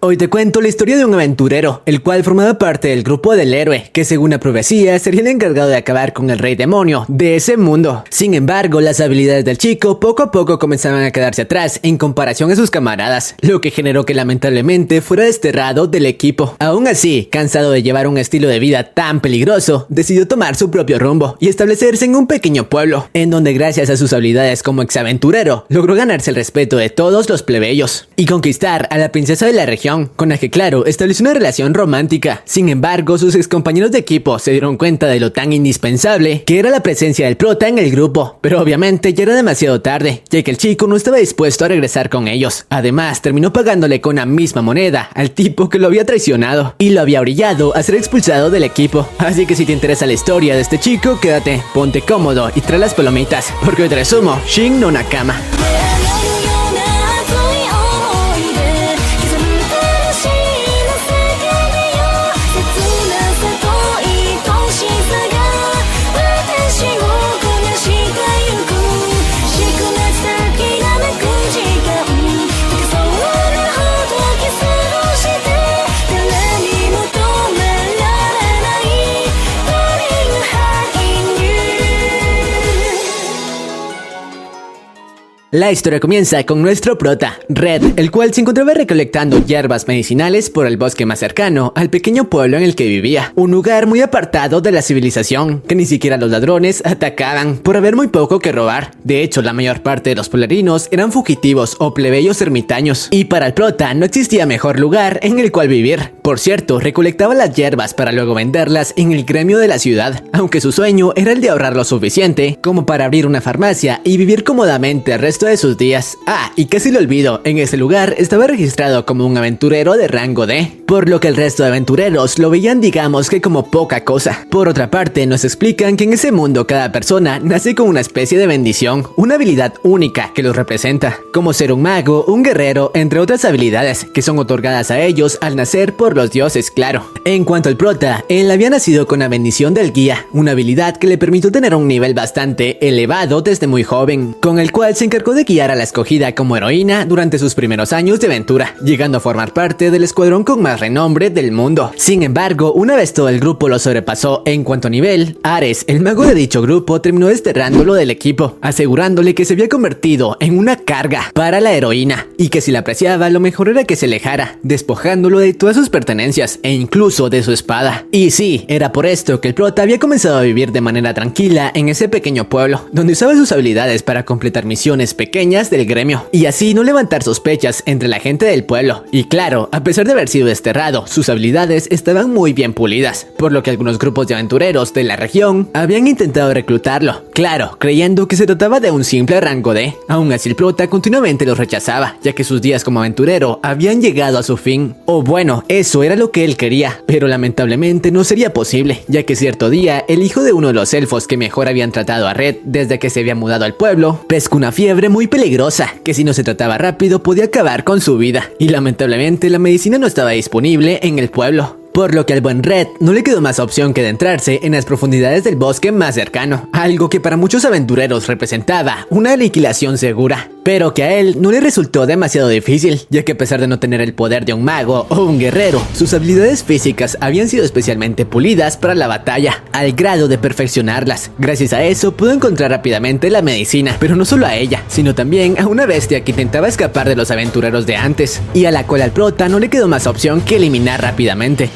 Hoy te cuento la historia de un aventurero, el cual formaba parte del grupo del héroe, que según la profecía sería el encargado de acabar con el rey demonio de ese mundo. Sin embargo, las habilidades del chico poco a poco comenzaban a quedarse atrás en comparación a sus camaradas, lo que generó que lamentablemente fuera desterrado del equipo. Aún así, cansado de llevar un estilo de vida tan peligroso, decidió tomar su propio rumbo y establecerse en un pequeño pueblo, en donde gracias a sus habilidades como exaventurero, logró ganarse el respeto de todos los plebeyos y conquistar a la princesa de la región, con la que claro, estableció una relación romántica. Sin embargo, sus excompañeros de equipo se dieron cuenta de lo tan indispensable que era la presencia del prota en el grupo, pero obviamente ya era demasiado tarde, ya que el chico no estaba dispuesto a regresar con ellos. Además, terminó pagándole con la misma moneda al tipo que lo había traicionado y lo había orillado a ser expulsado del equipo. Así que si te interesa la historia de este chico, quédate, ponte cómodo y trae las palomitas, porque hoy te resumo Shin no Nakama. La historia comienza con nuestro prota, Red, el cual se encontraba recolectando hierbas medicinales por el bosque más cercano al pequeño pueblo en el que vivía, un lugar muy apartado de la civilización, que ni siquiera los ladrones atacaban por haber muy poco que robar. De hecho, la mayor parte de los pueblerinos eran fugitivos o plebeyos ermitaños, y para el prota no existía mejor lugar en el cual vivir. Por cierto, recolectaba las hierbas para luego venderlas en el gremio de la ciudad, aunque su sueño era el de ahorrar lo suficiente como para abrir una farmacia y vivir cómodamente el resto de sus días. Y casi lo olvido, en ese lugar estaba registrado como un aventurero de rango D, por lo que el resto de aventureros lo veían digamos que como poca cosa. Por otra parte, nos explican que en ese mundo cada persona nace con una especie de bendición, una habilidad única que los representa, como ser un mago, un guerrero, entre otras habilidades que son otorgadas a ellos al nacer por los dioses, claro. En cuanto al prota, él había nacido con la bendición del guía, una habilidad que le permitió tener un nivel bastante elevado desde muy joven, con el cual se encargó de guiar a la escogida como heroína durante sus primeros años de aventura, llegando a formar parte del escuadrón con más renombre del mundo. Sin embargo, una vez todo el grupo lo sobrepasó en cuanto a nivel, Ares, el mago de dicho grupo, terminó desterrándolo del equipo, asegurándole que se había convertido en una carga para la heroína y que si la apreciaba lo mejor era que se alejara, despojándolo de todas sus pertenencias e incluso de su espada. Y sí, era por esto que el prota había comenzado a vivir de manera tranquila en ese pequeño pueblo, donde usaba sus habilidades para completar misiones pequeñas del gremio y así no levantar sospechas entre la gente del pueblo. Y claro, a pesar de haber sido desterrado, sus habilidades estaban muy bien pulidas, por lo que algunos grupos de aventureros de la región habían intentado reclutarlo, claro, creyendo que se trataba de un simple rango D. Aún así el prota continuamente los rechazaba, ya que sus días como aventurero habían llegado a su fin, o bueno, eso era lo que él quería, pero lamentablemente no sería posible, ya que cierto día el hijo de uno de los elfos que mejor habían tratado a Red desde que se había mudado al pueblo, pescó una fiebre muy peligrosa, que si no se trataba rápido podía acabar con su vida, y lamentablemente la medicina no estaba disponible en el pueblo. Por lo que al buen Red no le quedó más opción que adentrarse en las profundidades del bosque más cercano, algo que para muchos aventureros representaba una aniquilación segura, pero que a él no le resultó demasiado difícil, ya que a pesar de no tener el poder de un mago o un guerrero, sus habilidades físicas habían sido especialmente pulidas para la batalla, al grado de perfeccionarlas. Gracias a eso pudo encontrar rápidamente la medicina, pero no solo a ella, sino también a una bestia que intentaba escapar de los aventureros de antes, y a la cual al prota no le quedó más opción que eliminar rápidamente.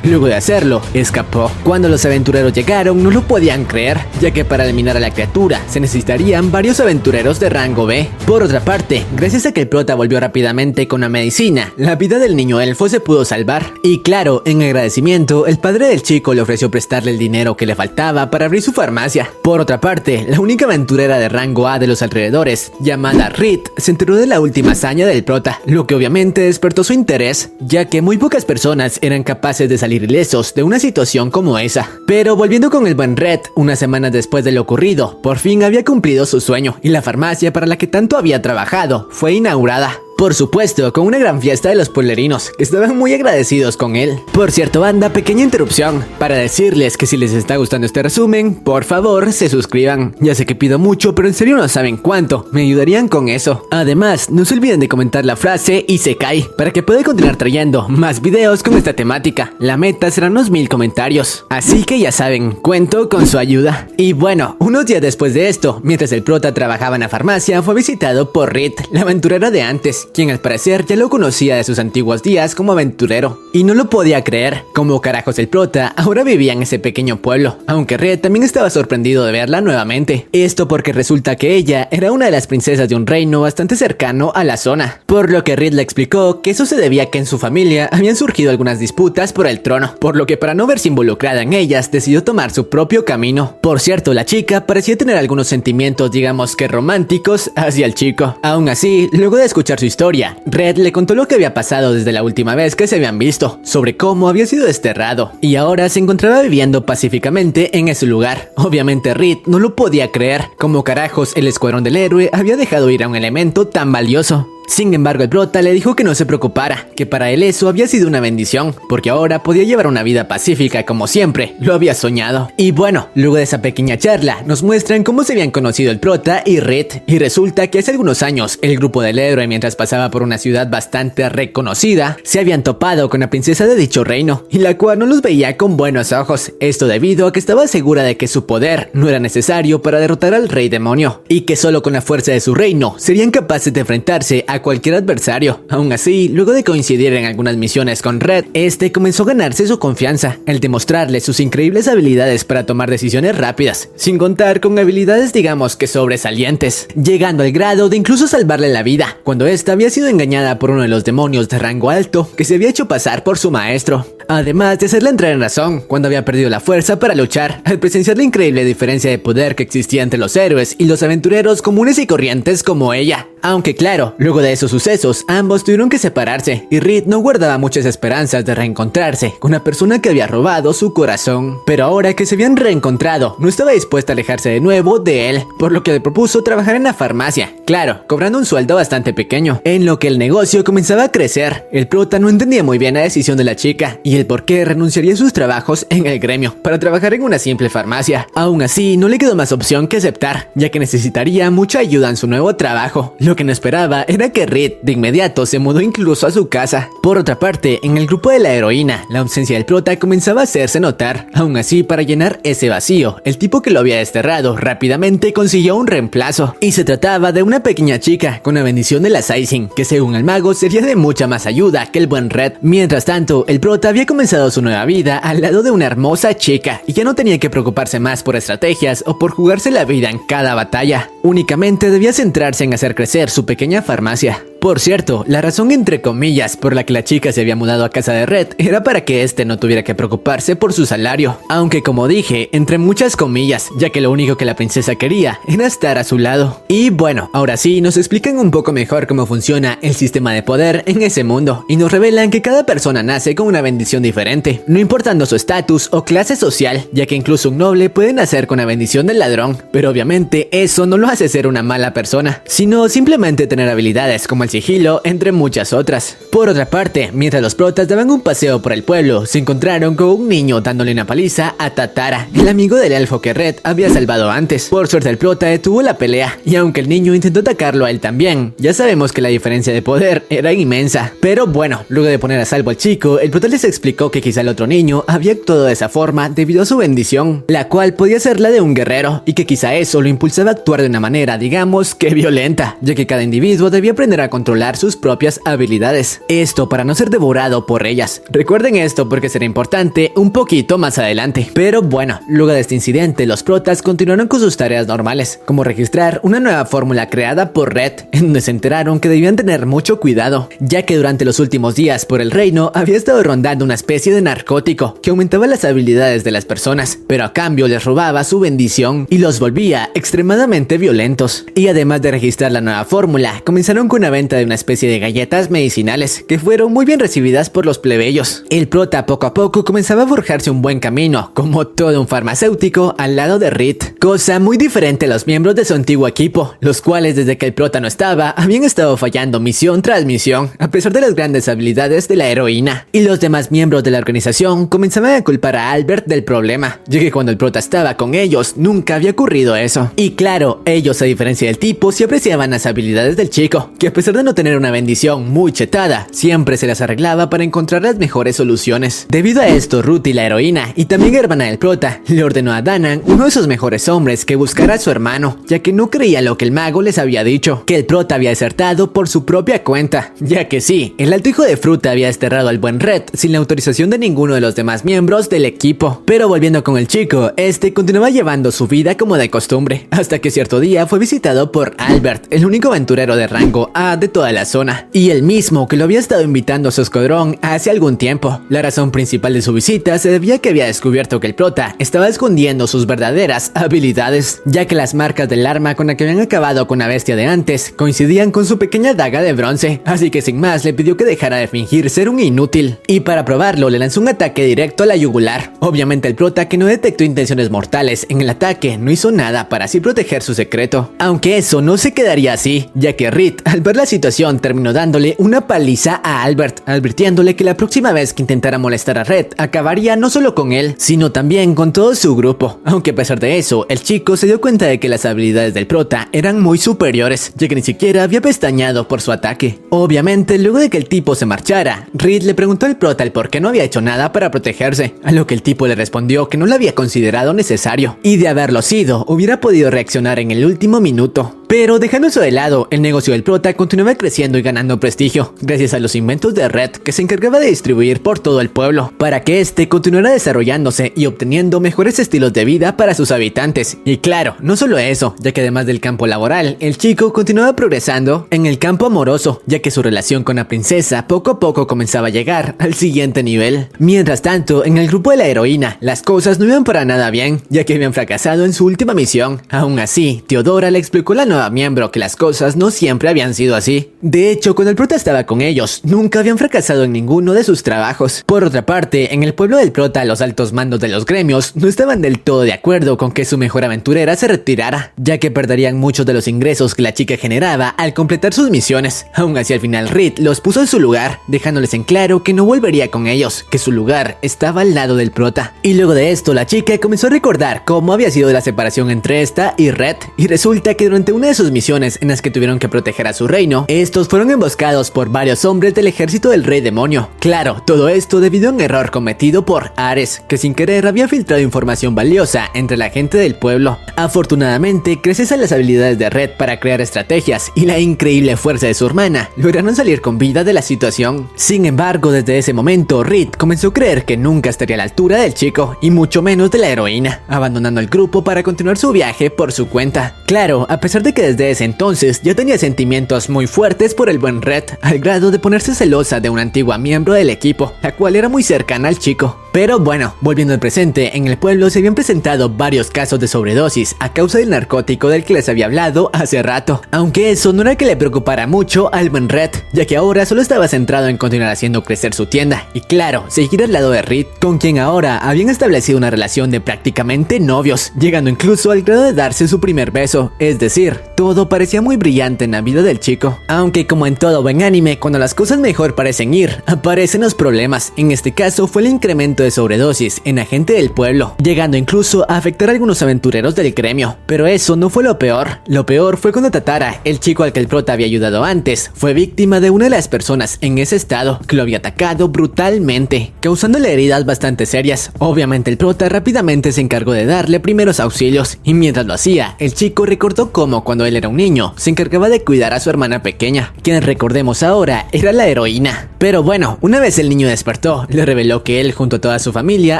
Luego de hacerlo, escapó. Cuando los aventureros llegaron, no lo podían creer, ya que para eliminar a la criatura se necesitarían varios aventureros de rango B. Por otra parte, gracias a que el prota volvió rápidamente con la medicina, la vida del niño elfo se pudo salvar. Y claro, en agradecimiento, el padre del chico le ofreció prestarle el dinero que le faltaba para abrir su farmacia. Por otra parte, la única aventurera de rango A de los alrededores, llamada Rit, se enteró de la última hazaña del prota, lo que obviamente despertó su interés, ya que muy pocas personas eran capaces de salir ilesos de una situación como esa. Pero volviendo con el buen Red, unas semanas después de lo ocurrido, por fin había cumplido su sueño y la farmacia para la que tanto había trabajado fue inaugurada. Por supuesto, con una gran fiesta de los pueblerinos, que estaban muy agradecidos con él. Por cierto, banda, pequeña interrupción, para decirles que si les está gustando este resumen, por favor, se suscriban. Ya sé que pido mucho, pero en serio no saben cuánto, me ayudarían con eso. Además, no se olviden de comentar la frase Isekai, para que pueda continuar trayendo más videos con esta temática. La meta serán unos 1000 comentarios, así que ya saben, cuento con su ayuda. Y bueno, unos días después de esto, mientras el prota trabajaba en la farmacia, fue visitado por Reed, la aventurera de antes, quien al parecer ya lo conocía de sus antiguos días como aventurero. Y no lo podía creer, como carajos el prota ahora vivía en ese pequeño pueblo, aunque Reed también estaba sorprendido de verla nuevamente. Esto porque resulta que ella era una de las princesas de un reino bastante cercano a la zona, por lo que Reed le explicó que eso se debía a que en su familia habían surgido algunas disputas por el trono, por lo que para no verse involucrada en ellas decidió tomar su propio camino. Por cierto, la chica parecía tener algunos sentimientos, digamos que románticos, hacia el chico. Aún así, luego de escuchar su historia, Reed le contó lo que había pasado desde la última vez que se habían visto, sobre cómo había sido desterrado, y ahora se encontraba viviendo pacíficamente en ese lugar. Obviamente Reed no lo podía creer, como carajos el escuadrón del héroe había dejado ir a un elemento tan valioso. Sin embargo, el prota le dijo que no se preocupara, que para él eso había sido una bendición, porque ahora podía llevar una vida pacífica como siempre lo había soñado. Y bueno, luego de esa pequeña charla, nos muestran cómo se habían conocido el prota y Reed, y resulta que hace algunos años, el grupo del héroe, mientras pasaba por una ciudad bastante reconocida, se habían topado con la princesa de dicho reino, y la cual no los veía con buenos ojos, esto debido a que estaba segura de que su poder no era necesario para derrotar al rey demonio, y que solo con la fuerza de su reino serían capaces de enfrentarse a cualquier adversario. Aún así, luego de coincidir en algunas misiones con Reed, este comenzó a ganarse su confianza, el demostrarle sus increíbles habilidades para tomar decisiones rápidas, sin contar con habilidades digamos que sobresalientes, llegando al grado de incluso salvarle la vida, cuando esta había sido engañada por uno de los demonios de rango alto que se había hecho pasar por su maestro. Además de hacerle entrar en razón cuando había perdido la fuerza para luchar, al presenciar la increíble diferencia de poder que existía entre los héroes y los aventureros comunes y corrientes como ella. Aunque claro, luego de esos sucesos, ambos tuvieron que separarse, y Reed no guardaba muchas esperanzas de reencontrarse con la persona que había robado su corazón. Pero ahora que se habían reencontrado, no estaba dispuesta a alejarse de nuevo de él, por lo que le propuso trabajar en la farmacia, claro, cobrando un sueldo bastante pequeño. En lo que el negocio comenzaba a crecer, el prota no entendía muy bien la decisión de la chica, y el por qué renunciaría a sus trabajos en el gremio para trabajar en una simple farmacia. Aún así, no le quedó más opción que aceptar, ya que necesitaría mucha ayuda en su nuevo trabajo. Lo que no esperaba era que Reed de inmediato se mudó incluso a su casa. Por otra parte, en el grupo de la heroína, la ausencia del prota comenzaba a hacerse notar. Aún así, para llenar ese vacío, el tipo que lo había desterrado rápidamente consiguió un reemplazo, y se trataba de una pequeña chica con la bendición de la Saishin, que según el mago sería de mucha más ayuda que el buen Reed. Mientras tanto, el prota había comenzado su nueva vida al lado de una hermosa chica, y ya no tenía que preocuparse más por estrategias o por jugarse la vida en cada batalla. Únicamente debía centrarse en hacer crecer su pequeña farmacia. Por cierto, la razón entre comillas por la que la chica se había mudado a casa de Reed era para que este no tuviera que preocuparse por su salario, aunque como dije, entre muchas comillas, ya que lo único que la princesa quería era estar a su lado. Y bueno, ahora sí, nos explican un poco mejor cómo funciona el sistema de poder en ese mundo, y nos revelan que cada persona nace con una bendición diferente, no importando su estatus o clase social, ya que incluso un noble puede nacer con la bendición del ladrón, pero obviamente eso no lo hace ser una mala persona, sino simplemente tener habilidades como el sigilo, entre muchas otras. Por otra parte, mientras los protas daban un paseo por el pueblo, se encontraron con un niño dándole una paliza a Tatara, el amigo del elfo que Reed había salvado antes. Por suerte el prota detuvo la pelea, y aunque el niño intentó atacarlo a él también, ya sabemos que la diferencia de poder era inmensa. Pero bueno, luego de poner a salvo al chico, el prota les explicó que quizá el otro niño había actuado de esa forma debido a su bendición, la cual podía ser la de un guerrero, y que quizá eso lo impulsaba a actuar de una manera, digamos que violenta, ya que cada individuo debía aprender a controlar sus propias habilidades. Esto para no ser devorado por ellas. Recuerden esto porque será importante un poquito más adelante. Pero bueno, luego de este incidente, los protas continuaron con sus tareas normales, como registrar una nueva fórmula creada por Reed, en donde se enteraron que debían tener mucho cuidado, ya que durante los últimos días por el reino había estado rondando una especie de narcótico que aumentaba las habilidades de las personas, pero a cambio les robaba su bendición y los volvía extremadamente violentos. Y además de registrar la nueva fórmula, comenzaron con una venta venta de una especie de galletas medicinales que fueron muy bien recibidas por los plebeyos. El prota poco a poco comenzaba a forjarse un buen camino, como todo un farmacéutico al lado de Reed, cosa muy diferente a los miembros de su antiguo equipo, los cuales desde que el prota no estaba, habían estado fallando misión tras misión, a pesar de las grandes habilidades de la heroína. Y los demás miembros de la organización comenzaban a culpar a Albert del problema, ya que cuando el prota estaba con ellos, nunca había ocurrido eso. Y claro, ellos, a diferencia del tipo, sí apreciaban las habilidades del chico, que a pesar de no tener una bendición muy chetada, siempre se las arreglaba para encontrar las mejores soluciones. Debido a esto, Ruthie, la heroína, y también hermana del prota, le ordenó a Danan, uno de sus mejores hombres, que buscara a su hermano, ya que no creía lo que el mago les había dicho, que el prota había desertado por su propia cuenta, ya que sí, el alto hijo de fruta había desterrado al buen Red sin la autorización de ninguno de los demás miembros del equipo. Pero volviendo con el chico, este continuaba llevando su vida como de costumbre, hasta que cierto día fue visitado por Albert, el único aventurero de rango A de toda la zona, y el mismo que lo había estado invitando a su escuadrón hace algún tiempo. La razón principal de su visita se debía a que había descubierto que el prota estaba escondiendo sus verdaderas habilidades, ya que las marcas del arma con la que habían acabado con la bestia de antes coincidían con su pequeña daga de bronce, así que sin más le pidió que dejara de fingir ser un inútil, y para probarlo le lanzó un ataque directo a la yugular. Obviamente el prota, que no detectó intenciones mortales en el ataque, no hizo nada para así proteger su secreto, aunque eso no se quedaría así, ya que Reed, al ver la situación, terminó dándole una paliza a Albert, advirtiéndole que la próxima vez que intentara molestar a Red, acabaría no solo con él, sino también con todo su grupo. Aunque a pesar de eso, el chico se dio cuenta de que las habilidades del prota eran muy superiores, ya que ni siquiera había pestañeado por su ataque. Obviamente, luego de que el tipo se marchara, Reed le preguntó al prota el por qué no había hecho nada para protegerse, a lo que el tipo le respondió que no lo había considerado necesario, y de haberlo sido, hubiera podido reaccionar en el último minuto. Pero dejando eso de lado, el negocio del prota continuaba creciendo y ganando prestigio, gracias a los inventos de Red, que se encargaba de distribuir por todo el pueblo, para que este continuara desarrollándose y obteniendo mejores estilos de vida para sus habitantes. Y claro, no solo eso, ya que además del campo laboral, el chico continuaba progresando en el campo amoroso, ya que su relación con la princesa poco a poco comenzaba a llegar al siguiente nivel. Mientras tanto, en el grupo de la heroína, las cosas no iban para nada bien, ya que habían fracasado en su última misión. Aún así, Teodora le explicó a la nueva miembro que las cosas no siempre habían sido así. De hecho, cuando el prota estaba con ellos, nunca habían fracasado en ninguno de sus trabajos. Por otra parte, en el pueblo del prota, los altos mandos de los gremios no estaban del todo de acuerdo con que su mejor aventurera se retirara, ya que perderían muchos de los ingresos que la chica generaba al completar sus misiones. Aún así, al final Reed los puso en su lugar, dejándoles en claro que no volvería con ellos, que su lugar estaba al lado del prota. Y luego de esto, la chica comenzó a recordar cómo había sido la separación entre esta y Red, y resulta que durante una de sus misiones en las que tuvieron que proteger a su reino, estos fueron emboscados por varios hombres del ejército del rey demonio. Claro, todo esto debido a un error cometido por Ares, que sin querer había filtrado información valiosa entre la gente del pueblo. Afortunadamente, gracias a las habilidades de Red para crear estrategias y la increíble fuerza de su hermana, lograron salir con vida de la situación. Sin embargo, desde ese momento, Reed comenzó a creer que nunca estaría a la altura del chico, y mucho menos de la heroína, abandonando el grupo para continuar su viaje por su cuenta. Claro, a pesar de que desde ese entonces ya tenía sentimientos muy fuertes por el buen Red, al grado de ponerse celosa de una antigua miembro del equipo, la cual era muy cercana al chico. Pero bueno, volviendo al presente, en el pueblo se habían presentado varios casos de sobredosis a causa del narcótico del que les había hablado hace rato, aunque eso no era que le preocupara mucho al buen Red, ya que ahora solo estaba centrado en continuar haciendo crecer su tienda, y claro, seguir al lado de Reed, con quien ahora habían establecido una relación de prácticamente novios, llegando incluso al grado de darse su primer beso, es decir, todo parecía muy brillante en la vida del chico. Aunque como en todo buen anime, cuando las cosas mejor parecen ir, aparecen los problemas. En este caso fue el incremento de sobredosis en la gente del pueblo, llegando incluso a afectar a algunos aventureros del gremio. Pero eso no fue lo peor. Lo peor fue cuando Tatara, el chico al que el prota había ayudado antes, fue víctima de una de las personas en ese estado que lo había atacado brutalmente, causándole heridas bastante serias. Obviamente el prota rápidamente se encargó de darle primeros auxilios, y mientras lo hacía, el chico recordó cómo cuando él era un niño se encargaba de cuidar a su hermana pequeña, quien recordemos ahora era la heroína. Pero bueno, una vez el niño despertó, le reveló que él junto a toda su familia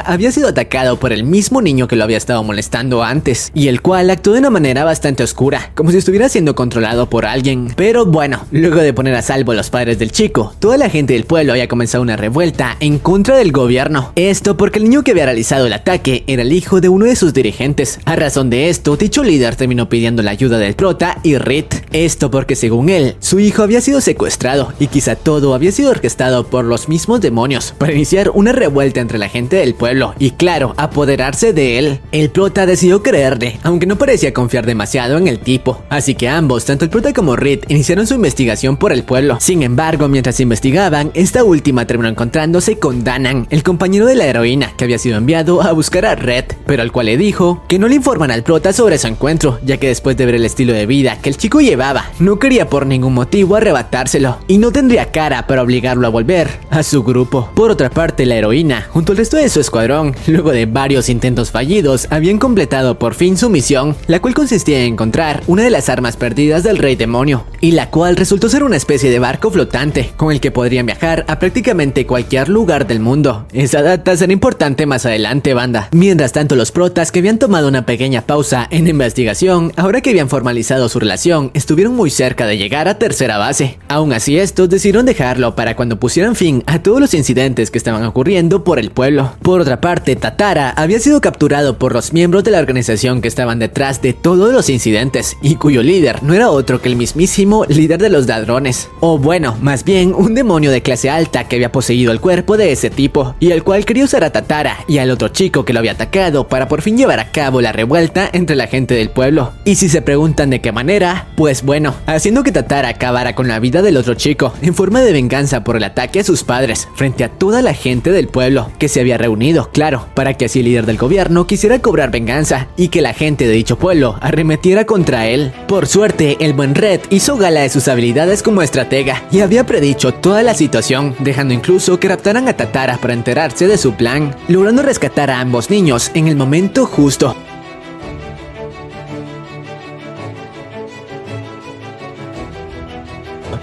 había sido atacado por el mismo niño que lo había estado molestando antes, y el cual actuó de una manera bastante oscura, como si estuviera siendo controlado por alguien. Pero bueno, luego de poner a salvo a los padres del chico, toda la gente del pueblo había comenzado una revuelta en contra del gobierno. Esto porque el niño que había realizado el ataque era el hijo de uno de sus dirigentes. A razón de esto, dicho líder terminó pidiendo la ayuda del prota prota y Reed. Esto porque según él, su hijo había sido secuestrado y quizá todo había sido orquestado por los mismos demonios para iniciar una revuelta entre la gente del pueblo y claro, apoderarse de él. El prota decidió creerle, aunque no parecía confiar demasiado en el tipo, así que ambos, tanto el prota como Reed, iniciaron su investigación por el pueblo. Sin embargo, mientras investigaban, esta última terminó encontrándose con Danan, el compañero de la heroína que había sido enviado a buscar a Red, pero al cual le dijo que no le informan al prota sobre su encuentro, ya que después de ver el estilo de vida que el chico llevaba, no quería por ningún motivo arrebatárselo y no tendría cara para obligarlo a volver a su grupo. Por otra parte, la heroína, junto al resto de su escuadrón, luego de varios intentos fallidos, habían completado por fin su misión, la cual consistía en encontrar una de las armas perdidas del rey demonio, y la cual resultó ser una especie de barco flotante con el que podrían viajar a prácticamente cualquier lugar del mundo. Esa data será importante más adelante, banda. Mientras tanto, los protas, que habían tomado una pequeña pausa en la investigación, ahora que habían formalizado su relación, estuvieron muy cerca de llegar a tercera base. Aún así, estos decidieron dejarlo para cuando pusieran fin a todos los incidentes que estaban ocurriendo por el pueblo. Por otra parte, Tatara había sido capturado por los miembros de la organización que estaban detrás de todos los incidentes y cuyo líder no era otro que el mismísimo líder de los ladrones, o bueno, más bien un demonio de clase alta que había poseído el cuerpo de ese tipo y el cual quería usar a Tatara y al otro chico que lo había atacado para por fin llevar a cabo la revuelta entre la gente del pueblo. Y si se preguntan de qué manera, pues bueno, haciendo que Tatara acabara con la vida del otro chico en forma de venganza por el ataque a sus padres frente a toda la gente del pueblo que se había reunido, claro, para que así el líder del gobierno quisiera cobrar venganza y que la gente de dicho pueblo arremetiera contra él. Por suerte, el buen Red hizo gala de sus habilidades como estratega y había predicho toda la situación, dejando incluso que raptaran a Tatara para enterarse de su plan, logrando rescatar a ambos niños en el momento justo.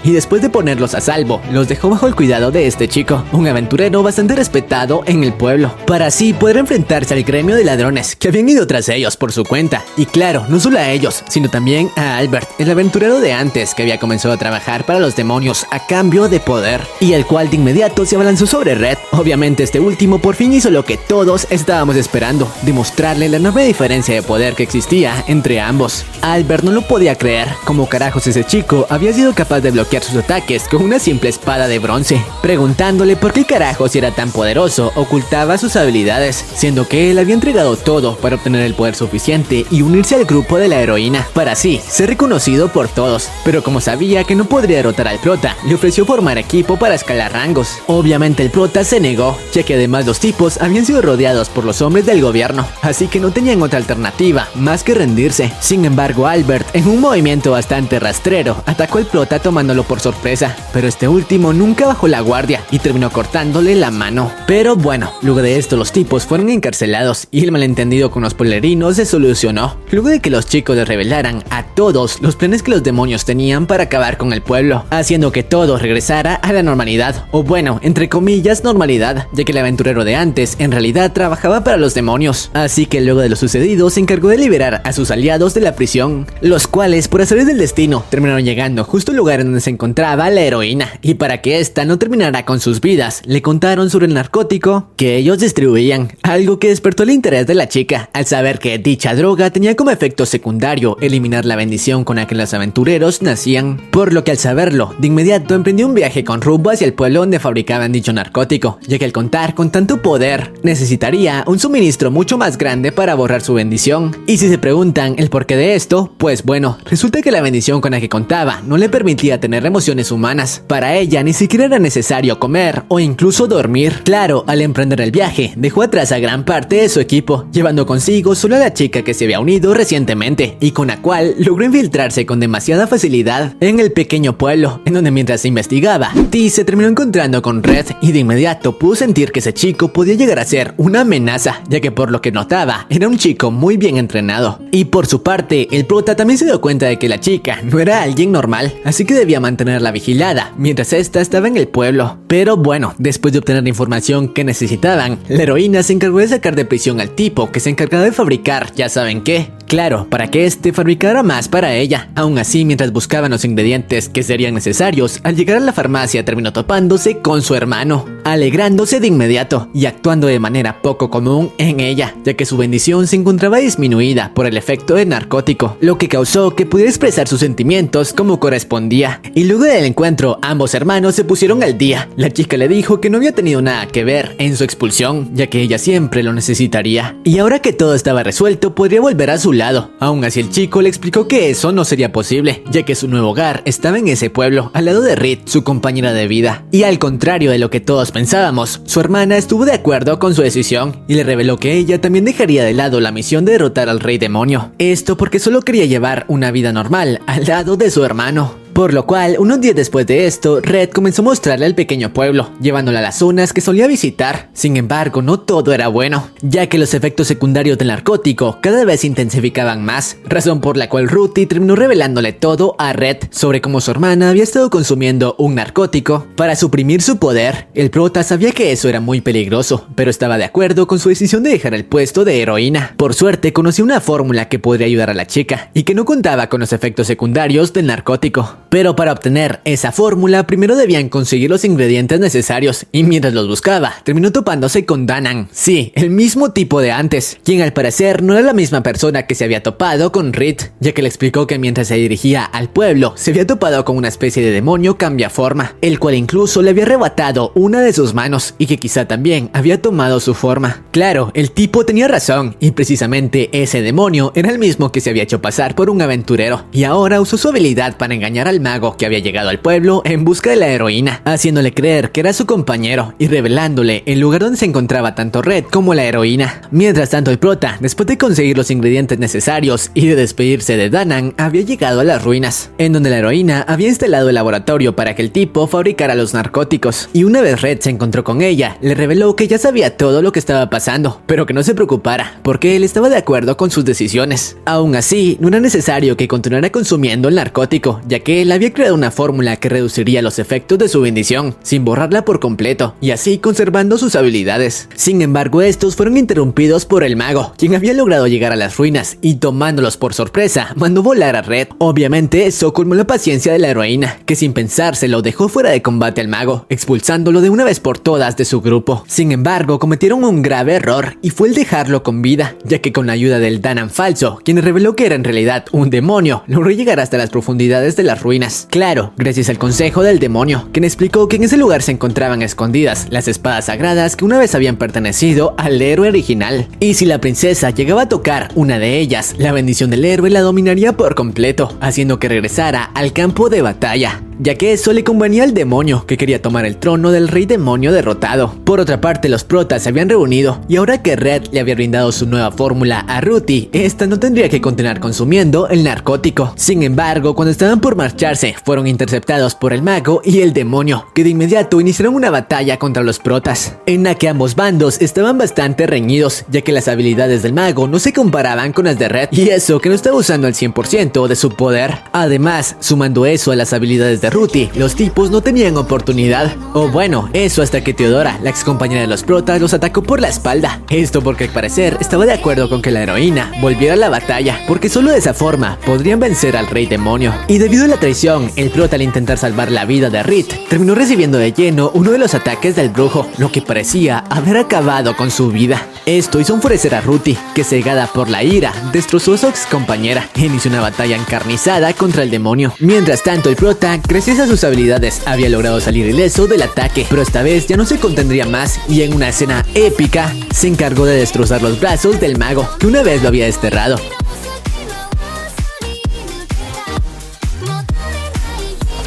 Y después de ponerlos a salvo, los dejó bajo el cuidado de este chico, un aventurero bastante respetado en el pueblo, para así poder enfrentarse al gremio de ladrones que habían ido tras ellos por su cuenta. Y claro, no solo a ellos, sino también a Albert, el aventurero de antes que había comenzado a trabajar para los demonios a cambio de poder, y el cual de inmediato se abalanzó sobre Red. Obviamente este último por fin hizo lo que todos estábamos esperando, demostrarle la enorme diferencia de poder que existía entre ambos. Albert no lo podía creer, como carajos ese chico había sido capaz de bloquear sus ataques con una simple espada de bronce, preguntándole por qué carajos, si era tan poderoso, ocultaba sus habilidades, siendo que él había entregado todo para obtener el poder suficiente y unirse al grupo de la heroína, para así ser reconocido por todos. Pero como sabía que no podría derrotar al prota, le ofreció formar equipo para escalar rangos. Obviamente el prota se negó, ya que además los tipos habían sido rodeados por los hombres del gobierno, así que no tenían otra alternativa más que rendirse. Sin embargo, Albert, en un movimiento bastante rastrero, atacó al prota tomándolo por sorpresa, pero este último nunca bajó la guardia y terminó cortándole la mano. Pero bueno, luego de esto los tipos fueron encarcelados y el malentendido con los polerinos se solucionó, luego de que los chicos les revelaran a todos los planes que los demonios tenían para acabar con el pueblo, haciendo que todo regresara a la normalidad, o bueno, entre comillas normalidad, ya que el aventurero de antes en realidad trabajaba para los demonios. Así que luego de lo sucedido se encargó de liberar a sus aliados de la prisión, los cuales por azares del destino terminaron llegando justo al lugar en donde se encontraba la heroína, y para que ésta no terminara con sus vidas, le contaron sobre el narcótico que ellos distribuían, algo que despertó el interés de la chica, al saber que dicha droga tenía como efecto secundario eliminar la bendición con la que los aventureros nacían, por lo que al saberlo, de inmediato emprendió un viaje con rumbo hacia el pueblo donde fabricaban dicho narcótico, ya que al contar con tanto poder, necesitaría un suministro mucho más grande para borrar su bendición. Y si se preguntan el porqué de esto, pues bueno, resulta que la bendición con la que contaba no le permitía tener emociones humanas. Para ella ni siquiera era necesario comer o incluso dormir. Claro, al emprender el viaje, dejó atrás a gran parte de su equipo, llevando consigo solo a la chica que se había unido recientemente y con la cual logró infiltrarse con demasiada facilidad en el pequeño pueblo, en donde mientras se investigaba, T se terminó encontrando con Red y de inmediato pudo sentir que ese chico podía llegar a ser una amenaza, ya que por lo que notaba, era un chico muy bien entrenado. Y por su parte, el prota también se dio cuenta de que la chica no era alguien normal, así que debía mantenerla vigilada mientras esta estaba en el pueblo. Pero bueno, después de obtener la información que necesitaban, la heroína se encargó de sacar de prisión al tipo que se encargaba de fabricar, ya saben qué. Claro, para que este fabricara más para ella. Aún así, mientras buscaban los ingredientes que serían necesarios, al llegar a la farmacia terminó topándose con su hermano, alegrándose de inmediato y actuando de manera poco común en ella, ya que su bendición se encontraba disminuida por el efecto del narcótico, lo que causó que pudiera expresar sus sentimientos como correspondía. Y luego del encuentro, ambos hermanos se pusieron al día. La chica le dijo que no había tenido nada que ver en su expulsión, ya que ella siempre lo necesitaría. Y ahora que todo estaba resuelto, podría volver a su lado. Aún así, el chico le explicó que eso no sería posible, ya que su nuevo hogar estaba en ese pueblo, al lado de Reed, su compañera de vida. Y al contrario de lo que todos pensábamos, su hermana estuvo de acuerdo con su decisión y le reveló que ella también dejaría de lado la misión de derrotar al rey demonio. Esto porque solo quería llevar una vida normal al lado de su hermano. Por lo cual, unos días después de esto, Red comenzó a mostrarle al pequeño pueblo, llevándola a las zonas que solía visitar. Sin embargo, no todo era bueno, ya que los efectos secundarios del narcótico cada vez se intensificaban más, razón por la cual Ruthie terminó revelándole todo a Red sobre cómo su hermana había estado consumiendo un narcótico para suprimir su poder. El prota sabía que eso era muy peligroso, pero estaba de acuerdo con su decisión de dejar el puesto de heroína. Por suerte, conoció una fórmula que podría ayudar a la chica y que no contaba con los efectos secundarios del narcótico. Pero para obtener esa fórmula, primero debían conseguir los ingredientes necesarios, y mientras los buscaba, terminó topándose con Danan. Sí, el mismo tipo de antes, quien al parecer no era la misma persona que se había topado con Reed, ya que le explicó que mientras se dirigía al pueblo, se había topado con una especie de demonio cambiaforma, el cual incluso le había arrebatado una de sus manos, y que quizá también había tomado su forma. Claro, el tipo tenía razón, y precisamente ese demonio era el mismo que se había hecho pasar por un aventurero, y ahora usó su habilidad para engañar al mago que había llegado al pueblo en busca de la heroína, haciéndole creer que era su compañero y revelándole el lugar donde se encontraba tanto Red como la heroína. Mientras tanto, el prota, después de conseguir los ingredientes necesarios y de despedirse de Danan, había llegado a las ruinas, en donde la heroína había instalado el laboratorio para que el tipo fabricara los narcóticos. Y una vez Red se encontró con ella, le reveló que ya sabía todo lo que estaba pasando, pero que no se preocupara, porque él estaba de acuerdo con sus decisiones. Aún así, no era necesario que continuara consumiendo el narcótico, ya que él había creado una fórmula que reduciría los efectos de su bendición, sin borrarla por completo, y así conservando sus habilidades. Sin embargo, estos fueron interrumpidos por el mago, quien había logrado llegar a las ruinas, y tomándolos por sorpresa, mandó volar a Red. Obviamente, eso colmó la paciencia de la heroína, que sin pensárselo dejó fuera de combate al mago, expulsándolo de una vez por todas de su grupo. Sin embargo, cometieron un grave error, y fue el dejarlo con vida, ya que con la ayuda del Danan falso, quien reveló que era en realidad un demonio, logró llegar hasta las profundidades de las ruinas. Claro, gracias al consejo del demonio, quien explicó que en ese lugar se encontraban escondidas las espadas sagradas que una vez habían pertenecido al héroe original. Y si la princesa llegaba a tocar una de ellas, la bendición del héroe la dominaría por completo, haciendo que regresara al campo de batalla, ya que eso le convenía al demonio, que quería tomar el trono del rey demonio derrotado. Por otra parte, los protas se habían reunido, y ahora que Red le había brindado su nueva fórmula a Ruthie, esta no tendría que continuar consumiendo el narcótico. Sin embargo, cuando estaban por marcharse, fueron interceptados por el mago y el demonio, que de inmediato iniciaron una batalla contra los protas, en la que ambos bandos estaban bastante reñidos, ya que las habilidades del mago no se comparaban con las de Red, y eso que no estaba usando el 100% de su poder. Además, sumando eso a las habilidades de Ruthie, los tipos no tenían oportunidad. O bueno, eso hasta que Teodora, la ex compañera de los protas, los atacó por la espalda. Esto porque al parecer estaba de acuerdo con que la heroína volviera a la batalla, porque solo de esa forma podrían vencer al rey demonio. Y debido a la traición, el prota, al intentar salvar la vida de Reed, terminó recibiendo de lleno uno de los ataques del brujo, lo que parecía haber acabado con su vida. Esto hizo enfurecer a Ruthie, que cegada por la ira, destrozó a su ex compañera e inició una batalla encarnizada contra el demonio. Mientras tanto, el prota, gracias a sus habilidades, había logrado salir ileso del ataque, pero esta vez ya no se contendría más, y en una escena épica, se encargó de destrozar los brazos del mago, que una vez lo había desterrado.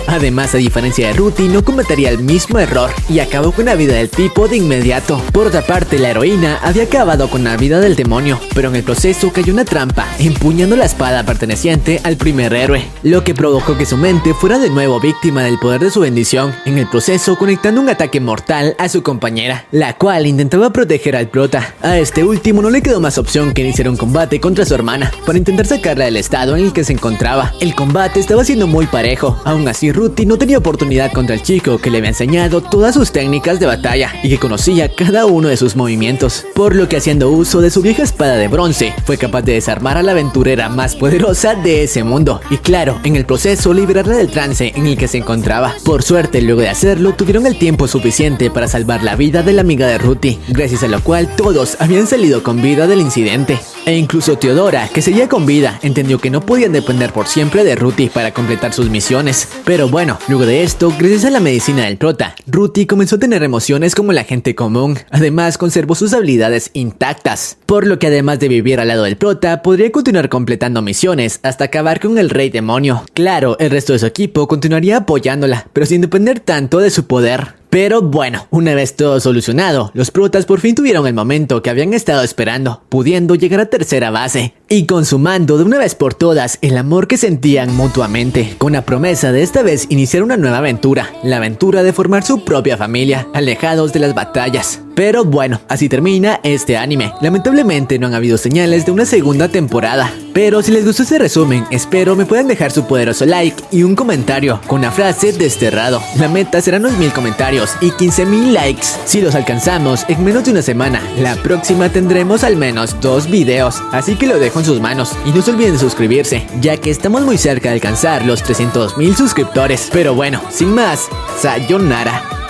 Además, a diferencia de Ruthie, no cometería el mismo error y acabó con la vida del tipo de inmediato. Por otra parte, la heroína había acabado con la vida del demonio, pero en el proceso cayó una trampa, empuñando la espada perteneciente al primer héroe, lo que provocó que su mente fuera de nuevo víctima del poder de su bendición, en el proceso conectando un ataque mortal a su compañera, la cual intentaba proteger al prota. A este último no le quedó más opción que iniciar un combate contra su hermana, para intentar sacarla del estado en el que se encontraba. El combate estaba siendo muy parejo, aún así Ruti no tenía oportunidad contra el chico que le había enseñado todas sus técnicas de batalla y que conocía cada uno de sus movimientos, por lo que haciendo uso de su vieja espada de bronce, fue capaz de desarmar a la aventurera más poderosa de ese mundo y claro, en el proceso liberarla del trance en el que se encontraba. Por suerte, luego de hacerlo, tuvieron el tiempo suficiente para salvar la vida de la amiga de Ruti, gracias a lo cual todos habían salido con vida del incidente. E incluso Teodora, que seguía con vida, entendió que no podían depender por siempre de Ruti para completar sus misiones. Pero bueno, luego de esto, gracias a la medicina del prota, Ruti comenzó a tener emociones como la gente común. Además, conservó sus habilidades intactas, por lo que además de vivir al lado del prota, podría continuar completando misiones hasta acabar con el rey demonio. Claro, el resto de su equipo continuaría apoyándola, pero sin depender tanto de su poder. Pero bueno, una vez todo solucionado, los protas por fin tuvieron el momento que habían estado esperando, pudiendo llegar a tercera base y consumando de una vez por todas el amor que sentían mutuamente, con la promesa de esta vez iniciar una nueva aventura, la aventura de formar su propia familia, alejados de las batallas. Pero bueno, así termina este anime. Lamentablemente no han habido señales de una segunda temporada. Pero si les gustó este resumen, espero me puedan dejar su poderoso like y un comentario con la frase desterrado. La meta serán los 1000 comentarios y 15,000 likes. Si los alcanzamos en menos de una semana, la próxima tendremos al menos 2 videos. Así que lo dejo en sus manos y no se olviden de suscribirse, ya que estamos muy cerca de alcanzar los 300,000 suscriptores. Pero bueno, sin más, sayonara.